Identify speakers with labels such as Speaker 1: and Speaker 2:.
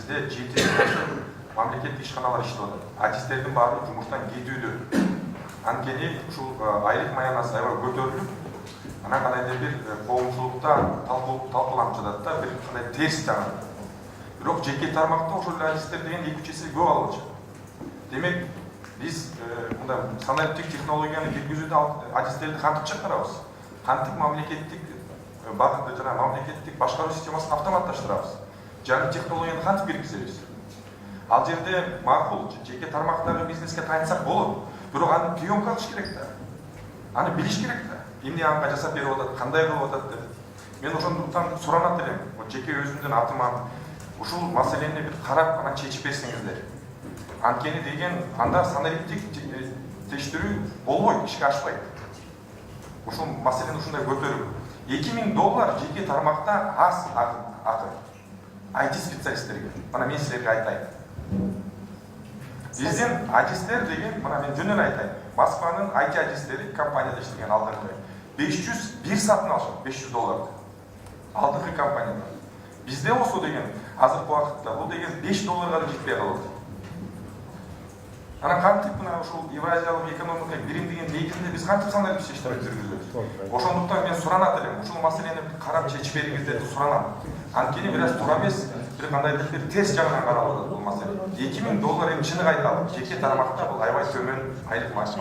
Speaker 1: Бізде 7 мамлекеттик ишканалар иштеп атат. Артисттердин баары жумуштан кетүүдө. Анткени ушул айлык маянасы аябай көтөрүлүп, анан кандайдыр бир коомчулукта талкууланып жатат да, бир кандай терс жагы. Бирок жеке тармакта ошол артисттер деген 2-3 эсе көп алып атышат. Демек, биз мындай санариптик технологияны киргизүүдө артисттерди кантип чакырабыз? Кантип мамлекеттик багытты жана мамлекеттик башкаруу системасын автоматташтырабыз? Жаңы технологияны кантип киргизебиз? Ал жерде макул жеке тармактагы бизнеске таянсак болот. Бирок аны приемка кылыш керек да. Аны билиш керек да. Эмне анга жасап берип атат, кандай кылып атат деп. Мен ошондуктан суранат элем. Жеке өзүмдүн атыман ушул маселени бир карап, анан чечип берсеңиздер. Анткени деген анда санариптик тештирүү болбойт, ишке ашпайт. Ушул маселени ушундай көтөрүп, $2000 жеке тармакта аз акы. IT специалисттерге. Мына мен силерге айтайын. Биздин артисттер деген, мына мен жөнүн айтайын. Москванын IT артисттери компанияда иштеген алдыңкы 501 сатын алышат, $500. Алдыңкы компанияда. Бизде болсо деген азыркы убакытта бул деген $5 да жетпей калат. Анан кантип мына ушул Евразиялык экономика биримдигинин негизинде биз кантип санарип иштештерди жүргүзөбүз? Ошондуктан мен суранат элем, ушул маселени карап чечип бериңиздерди суранам. Анткени бир аз туура эмес, бир кандайдыр бир терс жагынан каралып атат бул маселе. $2000 эми чыныгы айталы, жеке тармакта бул аябай төмөн айлык мааш.